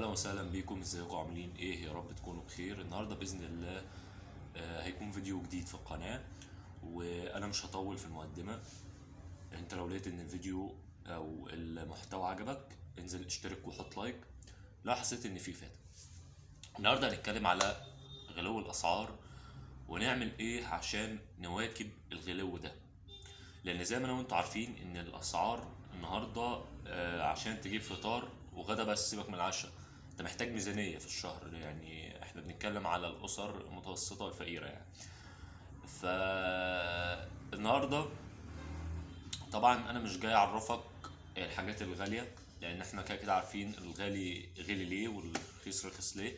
اهلا وسهلا بيكم. ازيكم عاملين ايه؟ يا رب تكونوا بخير. النهارده باذن الله هيكون فيديو جديد في القناه، وانا مش هطول في المقدمه. انت لو لقيت ان الفيديو او المحتوى عجبك انزل اشترك وحط لايك لو حسيت ان فيه فايده. النهارده هنتكلم على غلو الاسعار ونعمل ايه عشان نواكب الغلو ده، لان زي ما انا وانتوا عارفين ان الاسعار النهارده عشان تجيب فطار وغدا، بس سيبك من العشاء، انت محتاج ميزانية في الشهر. يعني احنا بنتكلم على الاسر المتوسطة والفقيرة يعني. فالنهارده طبعا انا مش جاي اعرفك الحاجات الغالية، لان احنا كده كده عارفين الغالي غالي ليه والرخيص رخيص ليه.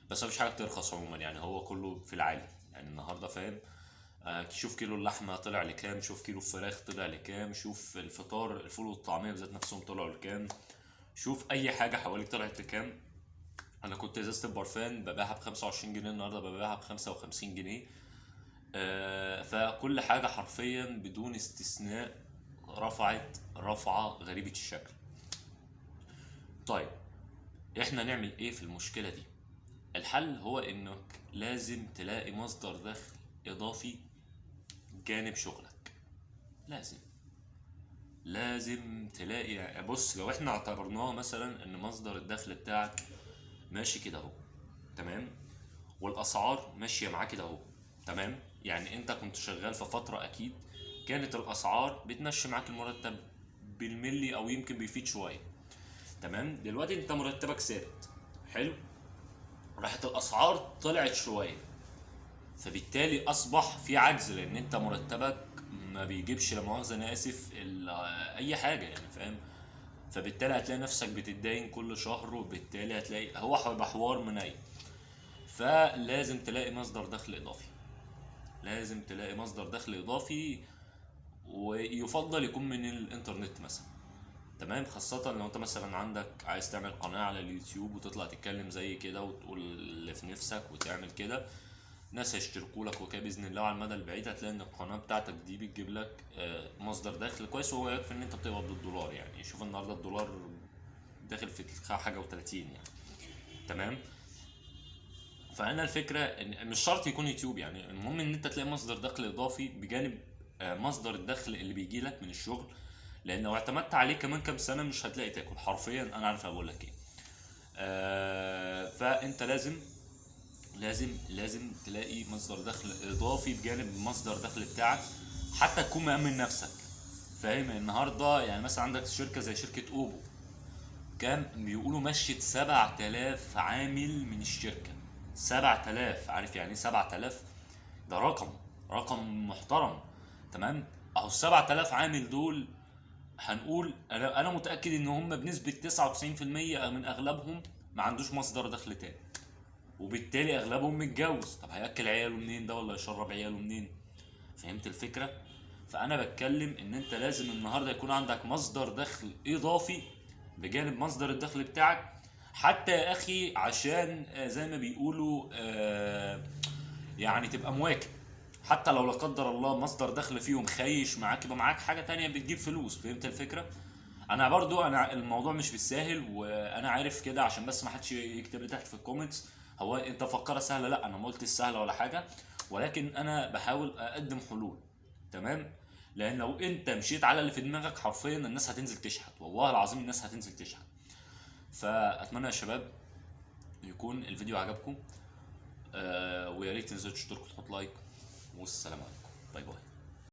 بس مفيش حاجة بترخص عموما، يعني هو كله في العالي. يعني النهارده فاهم، شوف كيلو اللحمة طلع لكام، شوف كيلو الفراخ طلع لكام، شوف الفطار الفول والطعمية بذات نفسهم طلعوا لكام، شوف أي حاجة حواليك طلعت لكام. أنا كنت إزازة البرفان ببيعها ب25 جنيه، النهاردة ببيعها ب55 جنيه. فكل حاجة حرفيا بدون استثناء رفعت رفعة غريبة الشكل. طيب احنا نعمل ايه في المشكلة دي؟ الحل هو انك لازم تلاقي مصدر دخل اضافي جانب شغلك. لازم لازم تلاقي، يعني بص، لو احنا اعتبرناه مثلا ان مصدر الدخل بتاعك ماشي كده اهو، تمام، والاسعار ماشيه معاه كده اهو، تمام. يعني انت كنت شغال في فتره اكيد كانت الاسعار بتمشي معاك المرتب بالملي او يمكن بيفيد شويه، تمام. دلوقتي انت مرتبك ثابت، حلو، راحت الاسعار طلعت شويه، فبالتالي اصبح في عجز، لان انت مرتبك ما بيجيبش، لا مؤاخذه انا اسف، اي حاجه يعني، فاهم. فبالتالي هتلاقي نفسك بتتداين كل شهر، وبالتالي هتلاقي هو هيبقى حوار منايم. فلازم تلاقي مصدر دخل اضافي، لازم تلاقي مصدر دخل اضافي، ويفضل يكون من الانترنت مثلا، تمام. خاصة لو انت مثلا عندك عايز تعمل قناة على اليوتيوب وتطلع تتكلم زي كده وتقول اللي في نفسك وتعمل كده، ناس هيشتركوا لك وكده باذن الله. على المدى البعيد هتلاقي ان القناه بتاعتك دي بتجيب لك مصدر دخل كويس، وهو يكفي ان انت بتقبض بالدولار. يعني شوف النهارده الدولار داخل في حاجه و30 يعني، تمام. فانا الفكره ان مش شرط يكون يوتيوب، يعني المهم ان انت تلاقي مصدر دخل اضافي بجانب مصدر الدخل اللي بيجي لك من الشغل، لان لو اعتمدت عليه كمان كام سنه مش هتلاقي تاكل حرفيا. انا عارف اقول لك ايه. فانت لازم تلاقي مصدر دخل اضافي بجانب مصدر دخل بتاعك، حتى تكون مأمن نفسك، فاهم. النهارده يعني مثلا عندك شركه زي شركه اوبو، كان بيقولوا مشيت 7000 عامل من الشركه. 7000، عارف يعني ايه 7000؟ ده رقم محترم، تمام. اهو ال 7000 عامل دول، هنقول انا متاكد ان هم بنسبه 99% من اغلبهم ما عندوش مصدر دخل تاني، وبالتالي اغلبهم متجوز. طب هياكل عياله منين ده، ولا يشرب عياله منين؟ فهمت الفكره؟ فانا بتكلم ان انت لازم النهارده يكون عندك مصدر دخل اضافي بجانب مصدر الدخل بتاعك، حتى يا اخي عشان زي ما بيقولوا يعني تبقى مواكب. حتى لو لا قدر الله مصدر دخل فيهم خيش معاك، يبقى معاك حاجه تانية بتجيب فلوس. فهمت الفكره؟ انا برضو الموضوع مش بالساهل، وانا عارف كده، عشان بس ما حدش يكتب لي تحت في الكومنتس هو انت فكرها سهله. لا، انا ما قلتش سهله ولا حاجه، ولكن انا بحاول اقدم حلول، تمام. لان لو انت مشيت على اللي في دماغك حرفيا الناس هتنزل تشحت، والله العظيم الناس هتنزل تشحت. فاتمنى يا شباب يكون الفيديو عجبكم، ويا ريت تنزلوا تشتركوا وتحطوا لايك، والسلام عليكم، باي باي.